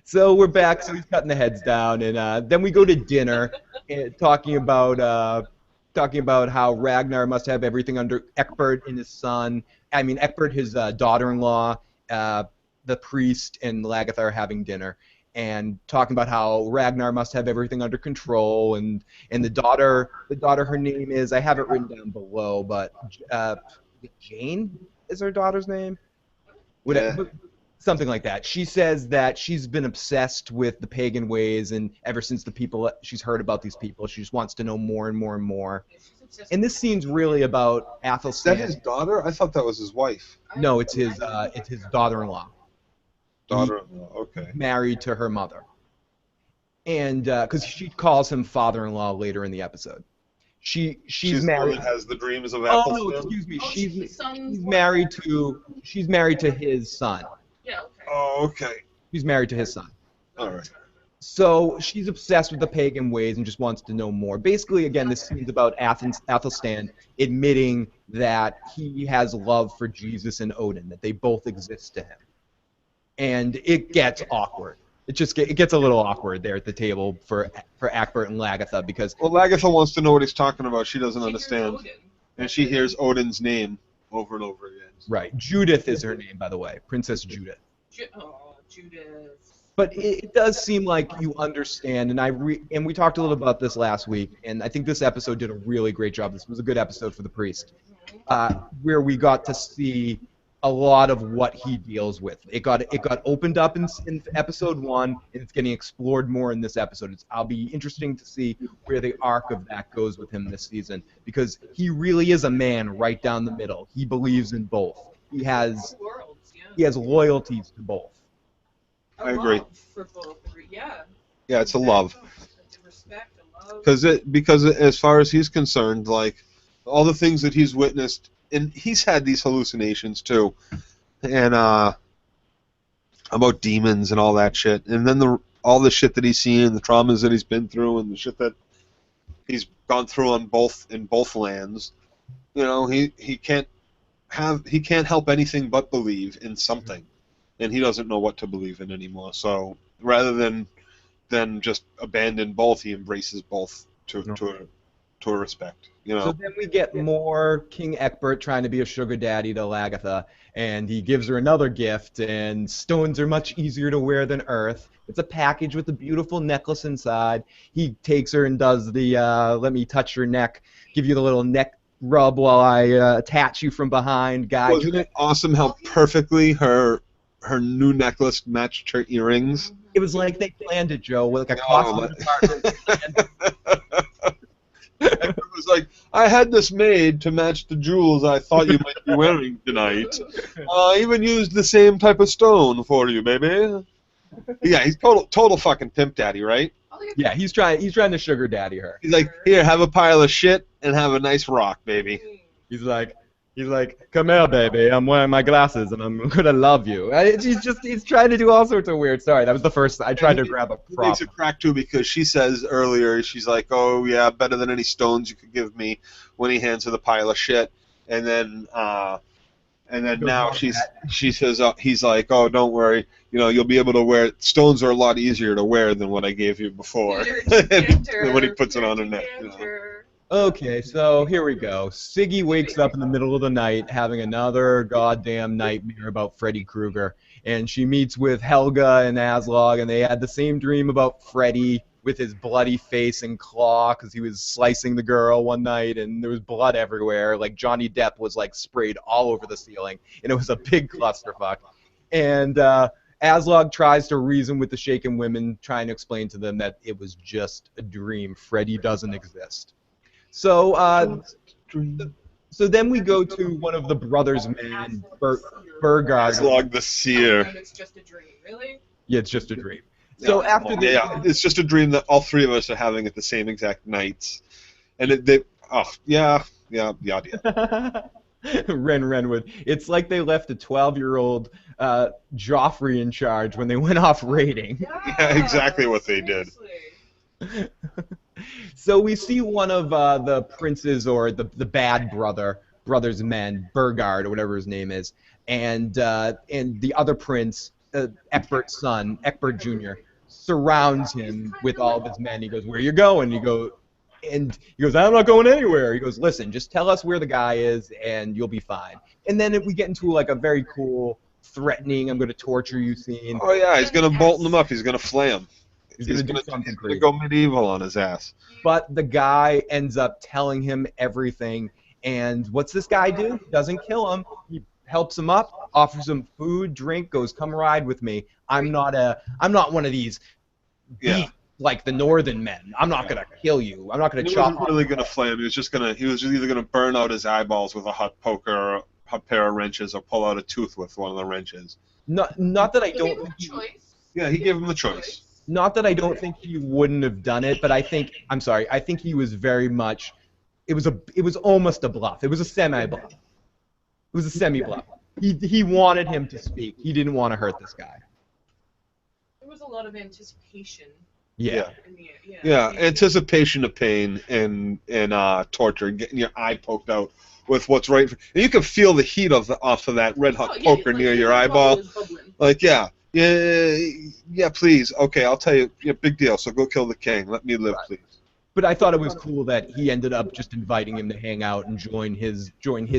So we're back. So he's cutting the heads down, and then we go to dinner, talking about how Ragnar must have everything under Egbert and his son. I mean, Egbert, his daughter-in-law, the priest, and Lagertha are having dinner, and talking about how Ragnar must have everything under control, and the daughter, her name is, I have it written down below, but Jane is her daughter's name. Whatever. Something like that. She says that she's been obsessed with the pagan ways, and ever since she's heard about these people, she just wants to know more and more and more. And this scene's really about Athelstan. Is that his daughter? I thought that was his wife. No, it's his daughter-in-law. Daughter-in-law, okay. Married to her mother. And because she calls him father-in-law later in the episode. She's married. Has the dreams of Athelstan. Athelstan? Oh no, excuse me. She's married to his son. Yeah, okay. Oh, okay. She's married to his son. All right. So she's obsessed with the pagan ways and just wants to know more. Basically, again, this scene's about Athelstan admitting that he has love for Jesus and Odin, that they both exist to him. And it gets awkward. It gets a little awkward there at the table for Egbert and Lagertha because... Well, Lagertha wants to know what he's talking about. She doesn't understand. And she hears Odin's name over and over again. Right. Judith is her name, by the way. Princess Judith. Judith. But it does seem like you understand, and we talked a little about this last week, and I think this episode did a really great job. This was a good episode for the priest, where we got to see a lot of what he deals with. It got opened up in episode 1, and it's getting explored more in this episode. I'll be interesting to see where the arc of that goes with him this season, because he really is a man right down the middle. He believes in both. He has loyalties to both. I agree. For both. Yeah. Yeah, it's a love. Respect and love. Because as far as he's concerned, like all the things that he's witnessed, and he's had these hallucinations too, and about demons and all that shit, and then all the shit that he's seen, the traumas that he's been through, and the shit that he's gone through in both lands. You know, he can't help anything but believe in something, and he doesn't know what to believe in anymore. So rather than just abandon both, he embraces both to a respect. You know. So then we get more King Egbert trying to be a sugar daddy to Lagertha, and he gives her another gift, and stones are much easier to wear than earth. It's a package with a beautiful necklace inside. He takes her and does the let me touch your neck, give you the little neck rub while I attach you from behind guy. Wasn't it awesome how perfectly her new necklace matched her earrings? It was like they planned it, Joe, with like a costume department. It was like, I had this made to match the jewels I thought you might be wearing tonight. I even used the same type of stone for you, baby. Yeah, he's total fucking pimp daddy, right? Yeah, he's trying to sugar daddy her. He's like, here, have a pile of shit and have a nice rock, baby. He's like, come here, baby. I'm wearing my glasses and I'm gonna love you. He's trying to do all sorts of weird. Sorry, that was the first. I tried to grab a prop. It makes it crack too because she says earlier, she's like, oh yeah, better than any stones you could give me. When he hands her the pile of shit, and then now she says, he's like, oh, don't worry, you know, you'll be able to wear it. Stones are a lot easier to wear than what I gave you before. When he puts it on her neck. You know. Okay, so here we go. Siggy wakes up in the middle of the night having another goddamn nightmare about Freddy Krueger. And she meets with Helga and Aslog, and they had the same dream about Freddy with his bloody face and claw because he was slicing the girl one night and there was blood everywhere. Like Johnny Depp was like sprayed all over the ceiling, and it was a big clusterfuck. And Aslog tries to reason with the shaken women, trying to explain to them that it was just a dream. Freddy doesn't exist. So, so then we go to one of the brothers' men, Burgard. Aslog the Seer. And it's just a dream, really? Yeah, it's just a dream. So after this, it's just a dream that all three of us are having at the same exact nights, and Renwood. It's like they left a 12-year-old Joffrey in charge when they went off raiding. Yeah, exactly what they did. So we see one of the princes, or the bad brother's men, Burgard or whatever his name is, and the other prince, Eckbert's son, Eckbert Jr., surrounds him with all of his men. He goes, "Where you going?" He goes, "I'm not going anywhere." He goes, "Listen, just tell us where the guy is, and you'll be fine." And then we get into like a very cool, threatening, "I'm going to torture you" scene. Oh yeah, he's gonna bolt him up. He's gonna flay him. He's gonna go medieval on his ass. But the guy ends up telling him everything, and what's this guy do? He doesn't kill him. He helps him up, offers him food, drink, goes, "Come ride with me. I'm not one of these like the northern men. I'm not gonna kill you. I'm not gonna chop." He wasn't really gonna flay him. He was just either gonna burn out his eyeballs with a hot poker, or a hot pair of wrenches, or pull out a tooth with one of the wrenches. Not that I don't. Yeah, he gave him the choice. Not that I don't think he wouldn't have done it, but I think he was very much. It was almost a bluff. It was a semi-bluff. It was a semi-bluff. He wanted him to speak. He didn't want to hurt this guy. There was a lot of anticipation. Yeah. Anticipation of pain and torture, getting your eye poked out with what's right. And you can feel the heat off of that red hot poker near your eyeball. Like, yeah, please. Okay, I'll tell you. Yeah, big deal. So go kill the king. Let me live, please. But I thought it was cool that he ended up just inviting him to hang out and join his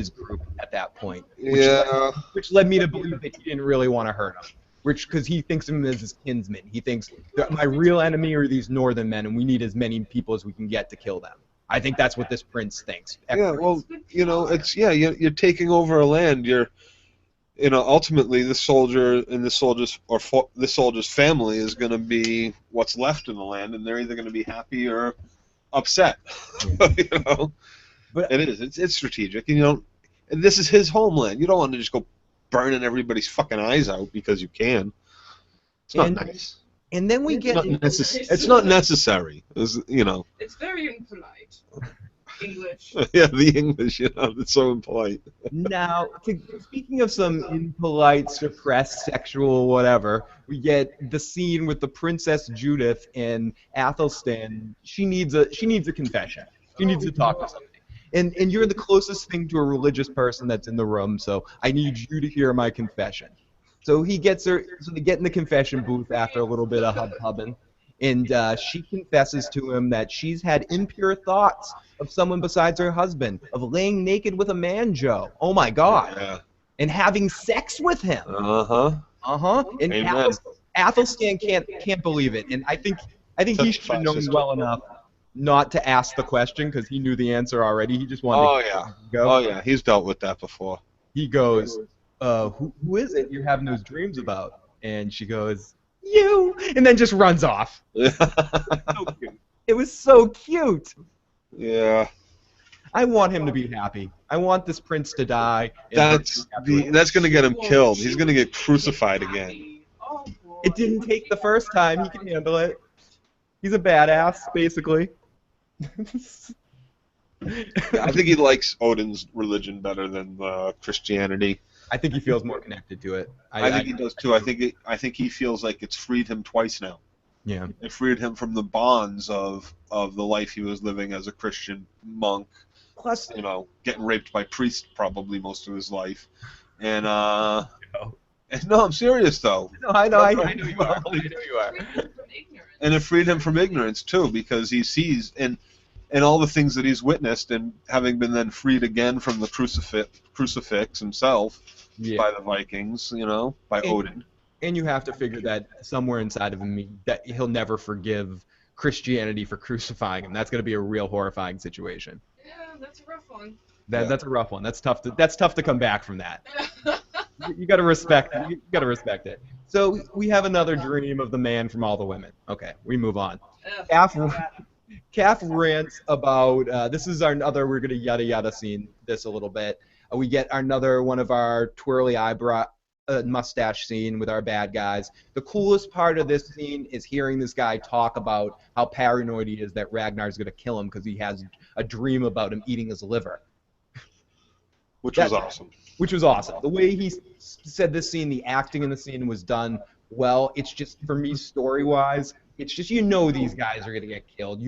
group at that point. Which led me to believe that he didn't really want to hurt him. Because he thinks of him as his kinsman. He thinks that my real enemy are these northern men, and we need as many people as we can get to kill them. I think that's what this prince thinks. Yeah, well, you're taking over a land. Ultimately, the soldier and this soldier's family is going to be what's left in the land, and they're either going to be happy or upset. But it's strategic, and this is his homeland. You don't want to just go burning everybody's fucking eyes out because you can. It's not nice. And then we get... It's not necessary. It's very impolite. English. Yeah, the English, it's so impolite. Now, speaking of some impolite, suppressed, sexual whatever, we get the scene with the Princess Judith and Athelstan. She needs a confession. She needs to talk to somebody. And you're the closest thing to a religious person that's in the room, so I need you to hear my confession. So he gets her. So they get in the confession booth after a little bit of hub-hubbing, and she confesses to him that she's had impure thoughts of someone besides her husband, of laying naked with a man, Joe. Oh my God! Yeah. And having sex with him. And Amen. Athelstan can't believe it, and I think he should have known well enough not to ask the question because he knew the answer already. He just wanted to go. Oh yeah, he's dealt with that before. He goes, who is it you're having those dreams about? And she goes, "You," and then just runs off. So cute. It was so cute. Yeah. I want him to be happy. I want this prince to die. That's going to get him killed. He's going to get crucified again. It didn't take the first time. He can handle it. He's a badass, basically. I think he likes Odin's religion better than Christianity. I think he feels more connected to it. I think he does too. I think he feels like it's freed him twice now. Yeah. It freed him from the bonds of the life he was living as a Christian monk. Plus, getting raped by priests probably most of his life. And no, I'm serious though. No, I know you are. I know you are. And it freed him from ignorance too, because he sees and all the things that he's witnessed, and having been then freed again from the crucifix himself by the Vikings, by Odin. And you have to figure that somewhere inside of him that he'll never forgive Christianity for crucifying him. That's going to be a real horrifying situation. Yeah, that's a rough one. That's a rough one. That's tough to come back from that. You got to respect it. You got to respect it. So we have another dream of the man from all the women. Okay, we move on. Ugh, Calf, God. Calf rants about this is our another. We're gonna yada yada scene this a little bit. We get another one of our twirly eyebrow mustache scene with our bad guys. The coolest part of this scene is hearing this guy talk about how paranoid he is that Ragnar's gonna kill him because he has a dream about him eating his liver. Which That- was awesome. Which was awesome. The way he said this scene, the acting in the scene was done well. It's just, for me, story-wise, it's just, these guys are going to get killed.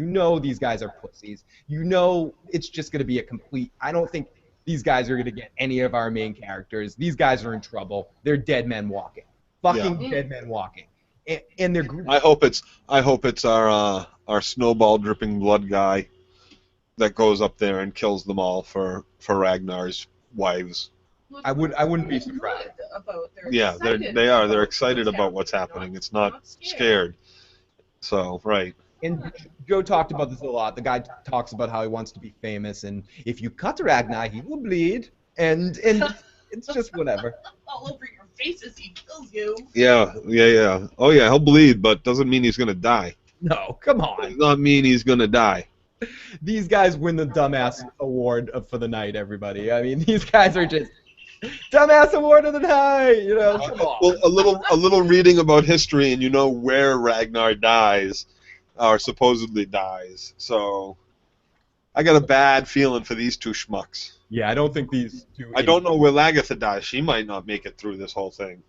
These guys are pussies. It's just going to be a complete, I don't think these guys are going to get any of our main characters. These guys are in trouble. They're dead men walking. Fucking dead men walking. And they're... I hope it's our snowball dripping blood guy that goes up there and kills them all for Ragnar's wives. I wouldn't be surprised. Yeah, they're excited about what's happening. It's not scared. So, right. And Joe talked about this a lot. The guy talks about how he wants to be famous, and if you cut Ragnar, he will bleed. And it's just whatever. All over your face as he kills you. Yeah. Oh yeah, he'll bleed, but doesn't mean he's gonna die. No, come on. Does not mean he's gonna die. These guys win the dumbass award for the night, everybody. I mean, these guys are just dumbass award of the night. Come on. Well, a little reading about history, and where Ragnar dies, or supposedly dies. So, I got a bad feeling for these two schmucks. Yeah, I don't think these two... I don't know where Lagertha dies. She might not make it through this whole thing.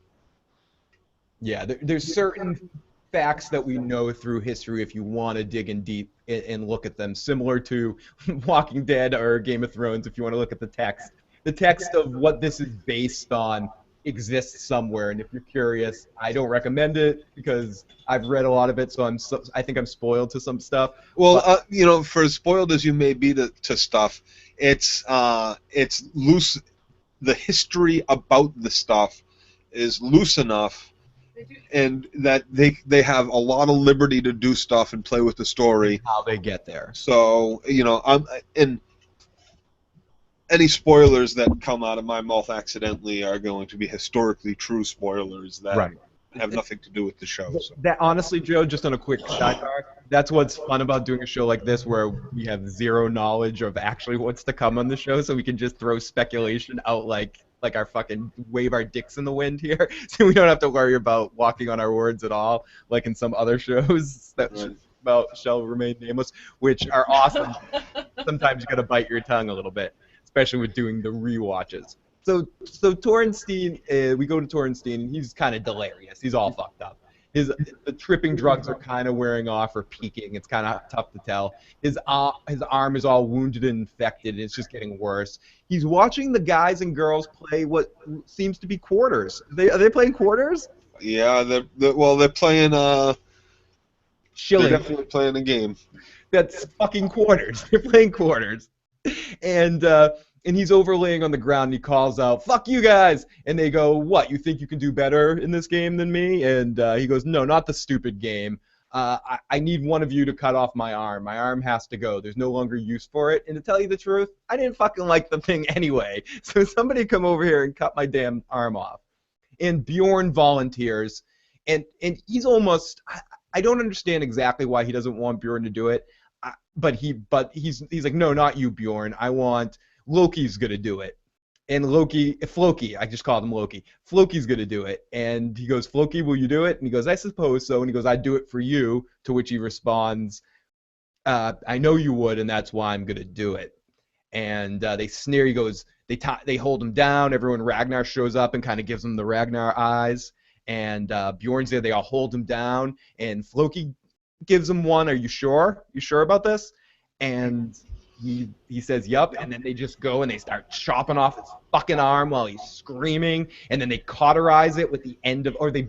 Yeah, there's certain facts that we know through history if you want to dig in deep and look at them, similar to Walking Dead or Game of Thrones if you want to look at the text. The text of what this is based on exists somewhere, and if you're curious, I don't recommend it because I've read a lot of it, so I think I'm spoiled to some stuff. Well, for as spoiled as you may be to stuff, it's loose. The history about the stuff is loose enough, and that they have a lot of liberty to do stuff and play with the story. How they get there. So and any spoilers that come out of my mouth accidentally are going to be historically true spoilers that have nothing to do with the show. So. That honestly, Joe, just on a quick sidebar, that's what's fun about doing a show like this where we have zero knowledge of actually what's to come on the show, so we can just throw speculation out like our fucking wave our dicks in the wind here, so we don't have to worry about walking on our words at all, like in some other shows that shall remain nameless, which are awesome. Sometimes you gotta bite your tongue a little bit, especially with doing the rewatches. So Torrenstein, we go to Torrenstein, and he's kind of delirious. He's all fucked up. The tripping drugs are kind of wearing off or peaking. It's kind of tough to tell. His arm is all wounded and infected, and it's just getting worse. He's watching the guys and girls play what seems to be quarters. Are they playing quarters? Yeah, they're playing Shilling. They're definitely playing a game. That's fucking quarters. They're playing quarters. And he's overlaying on the ground, and he calls out, "Fuck you guys!" And they go, "What, you think you can do better in this game than me?" And he goes, "No, not the stupid game. I need one of you to cut off my arm. My arm has to go. There's no longer use for it. And to tell you the truth, I didn't fucking like the thing anyway. So somebody come over here and cut my damn arm off." And Bjorn volunteers, and he's almost... I don't understand exactly why he doesn't want Bjorn to do it, but he's like, "No, not you, Bjorn. I want... Loki's gonna do it." And Floki, I just called him Loki. Floki's gonna do it. And he goes, "Floki, will you do it?" And he goes, "I suppose so." And he goes, "I'd do it for you." To which he responds, "I know you would, and that's why I'm gonna do it." And they sneer. He goes, they hold him down. Everyone, Ragnar shows up and kind of gives him the Ragnar eyes. And Bjorn's there. They all hold him down. And Floki gives him one. "Are you sure? You sure about this?" And he says, "Yup," and then they just go and they start chopping off his fucking arm while he's screaming, and then they cauterize it with the end of, or they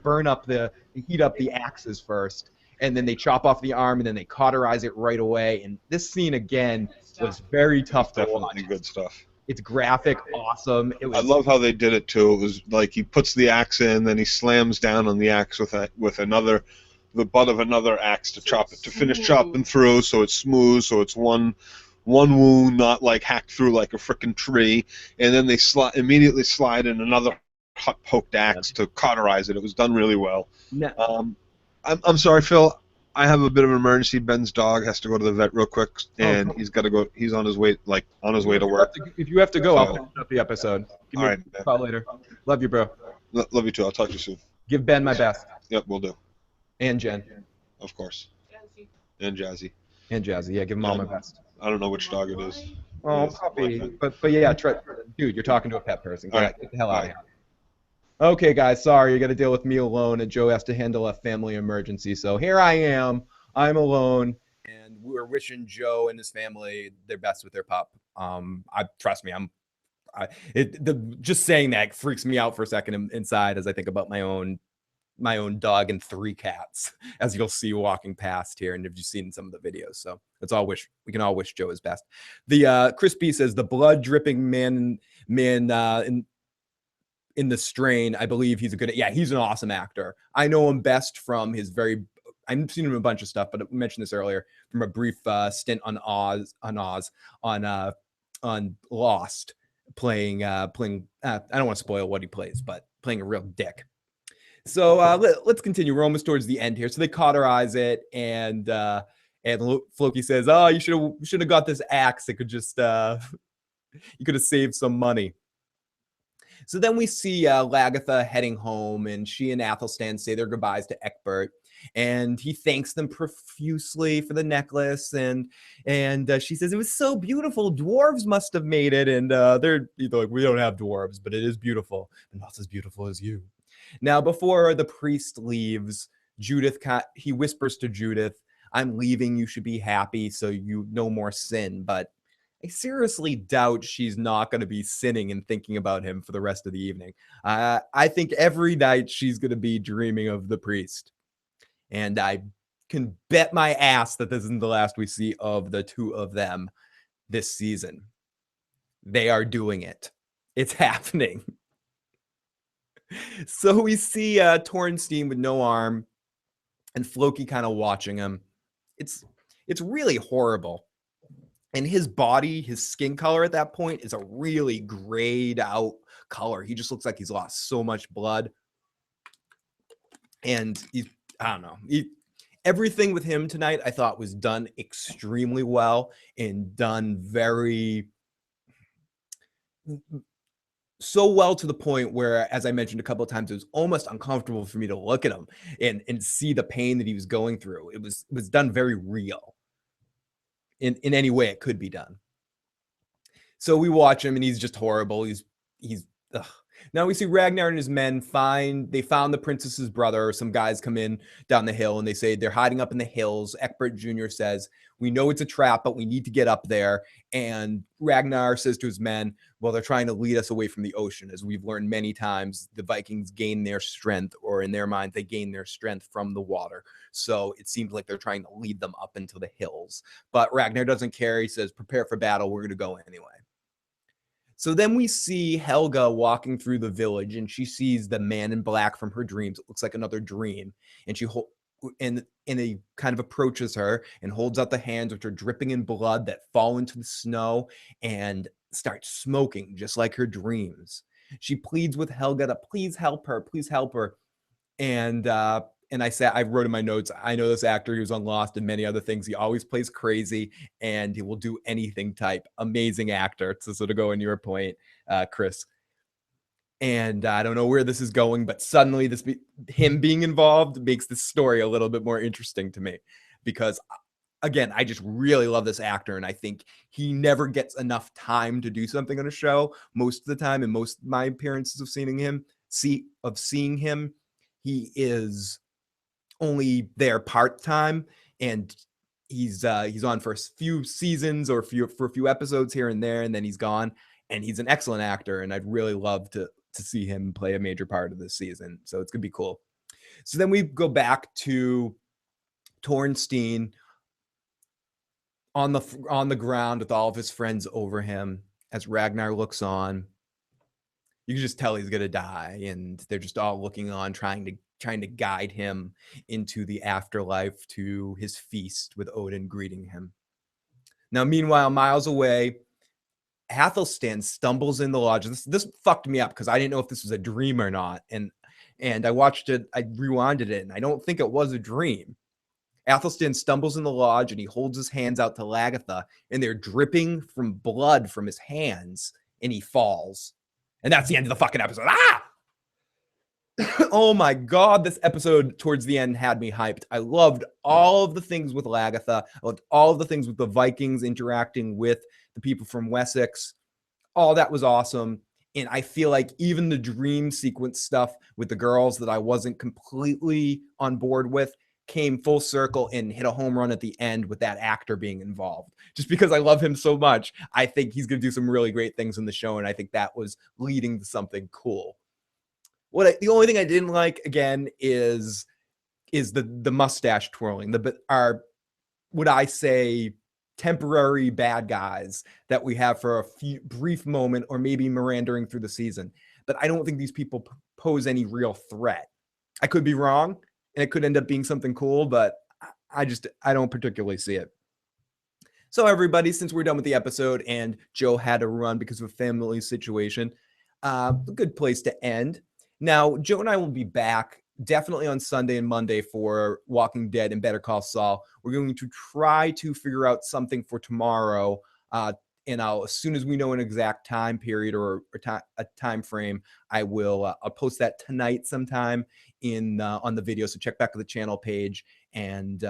heat up the axes first, and then they chop off the arm, and then they cauterize it right away. And this scene again was very tough to watch. Definitely good stuff. It's graphic, awesome. I love how they did it too. It was like he puts the axe in, then he slams down on the axe with the butt of another axe to chop it, to finish chopping through, so it's smooth, so it's one wound, not like hacked through like a frickin' tree. And then they immediately slide in another poked axe to cauterize it. It was done really well. No. I'm sorry, Phil. I have a bit of an emergency. Ben's dog has to go to the vet real quick, and he's got to go. He's on his way, to work. If you have to go, I'll So- finish up the episode. Give All me right, a call later. Love you, bro. Love you too. I'll talk to you soon. Give Ben my best. Yep, we'll do. And Jen. Of course. And Jazzy. And Jazzy. Yeah, give them all my best. I don't know which dog it is. Oh, It is puppy. my friend. But yeah, dude, you're talking to a pet person. All right. Get the hell out of All here. Okay, guys, sorry, you got to deal with me alone, and Joe has to handle a family emergency. So here I am. I'm alone, and we're wishing Joe and his family their best with their pup. Trust me, just saying that freaks me out for a second inside as I think about my own dog and 3 cats, as you'll see walking past here, and if you've seen some of the videos. So we can all wish Joe his best. The Chris B says the blood dripping man in the strain. I believe he's he's an awesome actor. I know him best from I've seen him in a bunch of stuff, but I mentioned this earlier, from a brief stint on Lost, playing I don't want to spoil what he plays, but playing a real dick. So let's continue. We're almost towards the end here. So they cauterize it, and Floki says, "Oh, you should have got this axe. It could just you could have saved some money." So then we see Lagertha heading home, and she and Athelstan say their goodbyes to Egbert, and he thanks them profusely for the necklace, and she says it was so beautiful. Dwarves must have made it, and they're like, we don't have dwarves, but it is beautiful, but not as beautiful as you. Now, before the priest leaves, he whispers to Judith, "I'm leaving. You should be happy, so you no more sin." But I seriously doubt she's not going to be sinning and thinking about him for the rest of the evening. I think every night she's going to be dreaming of the priest. And I can bet my ass that this isn't the last we see of the two of them this season. They are doing it. It's happening. So we see Tornstein with no arm and Floki kind of watching him. It's really horrible. And his body, his skin color at that point is a really grayed out color. He just looks like he's lost so much blood. And I don't know. Everything with him tonight, I thought, was done extremely well and done so well to the point where, as I mentioned a couple of times, it was almost uncomfortable for me to look at him and see the pain that he was going through. It was done very real in any way it could be done. So we watch him, and he's just horrible. He's ugh. Now we see Ragnar and his men found the princess's brother. Some guys come in down the hill, and they say they're hiding up in the hills. Egbert Jr. says, "We know it's a trap, but we need to get up there." And Ragnar says to his men, "Well, they're trying to lead us away from the ocean. As we've learned many times, the Vikings gain their strength, or in their mind, they gain their strength from the water. So it seems like they're trying to lead them up into the hills." But Ragnar doesn't care. He says, "Prepare for battle. We're going to go anyway." So then we see Helga walking through the village, and she sees the man in black from her dreams. It looks like another dream. And he kind of approaches her and holds out the hands, which are dripping in blood, that fall into the snow and starts smoking, just like her dreams. She pleads with Helga to please help her. And I wrote in my notes, I know this actor. He was on Lost and many other things. He always plays crazy, and he will do anything type. Amazing actor, to sort of go in your point, Chris. And I don't know where this is going, but suddenly him being involved makes this story a little bit more interesting to me, because again, I just really love this actor, and I think he never gets enough time to do something on a show. Most of the time, in most of my appearances of seeing him, he is only there part-time, and he's on for a few seasons or for a few episodes here and there, and then he's gone. And he's an excellent actor, and I'd really love to see him play a major part of this season. So it's gonna be cool. So then we go back to Tornstein on the ground with all of his friends over him as Ragnar looks on. You can just tell he's gonna die, and they're just all looking on, trying to guide him into the afterlife to his feast with Odin greeting him. Now, meanwhile, miles away, Athelstan stumbles in the lodge. This fucked me up because I didn't know if this was a dream or not. And I watched it, I rewinded it, and I don't think it was a dream. Athelstan stumbles in the lodge and he holds his hands out to Lagertha, and they're dripping from blood from his hands, and he falls. And that's the end of the fucking episode. Ah! Oh my God, this episode towards the end had me hyped. I loved all of the things with Lagertha. I loved all of the things with the Vikings interacting with the people from Wessex. All that was awesome. And I feel like even the dream sequence stuff with the girls that I wasn't completely on board with came full circle and hit a home run at the end with that actor being involved. Just because I love him so much, I think he's going to do some really great things in the show, and I think that was leading to something cool. The only thing I didn't like, again, is the mustache twirling, would I say, temporary bad guys that we have for a few brief moment, or maybe meandering through the season. But I don't think these people pose any real threat. I could be wrong, and it could end up being something cool, but I don't particularly see it. So everybody, since we're done with the episode and Joe had to run because of a family situation, a good place to end. Now, Joe and I will be back definitely on Sunday and Monday for Walking Dead and Better Call Saul. We're going to try to figure out something for tomorrow, and as soon as we know an exact time period or a time frame, I'll post that tonight sometime on the video. So check back to the channel page, and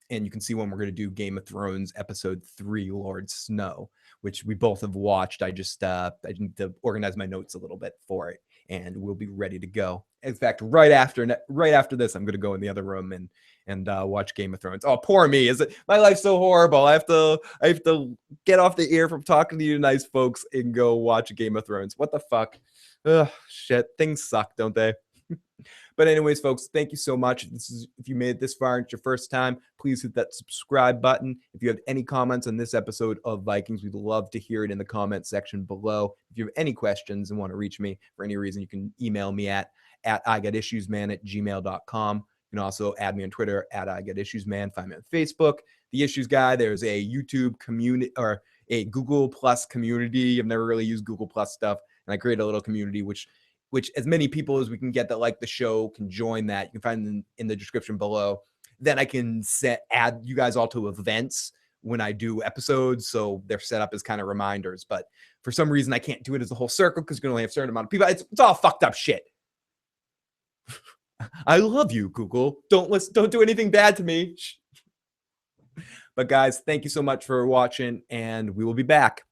you can see when we're going to do Game of Thrones episode 3, Lord Snow, which we both have watched. I need to organize my notes a little bit for it, and we'll be ready to go. In fact, right after this, I'm going to go in the other room and watch Game of Thrones. Oh, poor me! My life's so horrible? I have to get off the air from talking to you nice folks and go watch Game of Thrones. What the fuck? Ugh, shit. Things suck, don't they? But anyways, folks, thank you so much. If you made it this far and it's your first time, please hit that subscribe button. If you have any comments on this episode of Vikings, we'd love to hear it in the comment section below. If you have any questions and want to reach me for any reason, you can email me at igotissuesman@gmail.com. You can also add me on Twitter at igotissuesman. Find me on Facebook, The Issues Guy. There's a YouTube community or a Google Plus community. I've never really used Google Plus stuff, and I created a little community which as many people as we can get that like the show can join that. You can find them in the description below. Then I can add you guys all to events when I do episodes, so they're set up as kind of reminders. But for some reason, I can't do it as a whole circle because you can only have a certain amount of people. It's all fucked up shit. I love you, Google. Don't do anything bad to me. But guys, thank you so much for watching, and we will be back.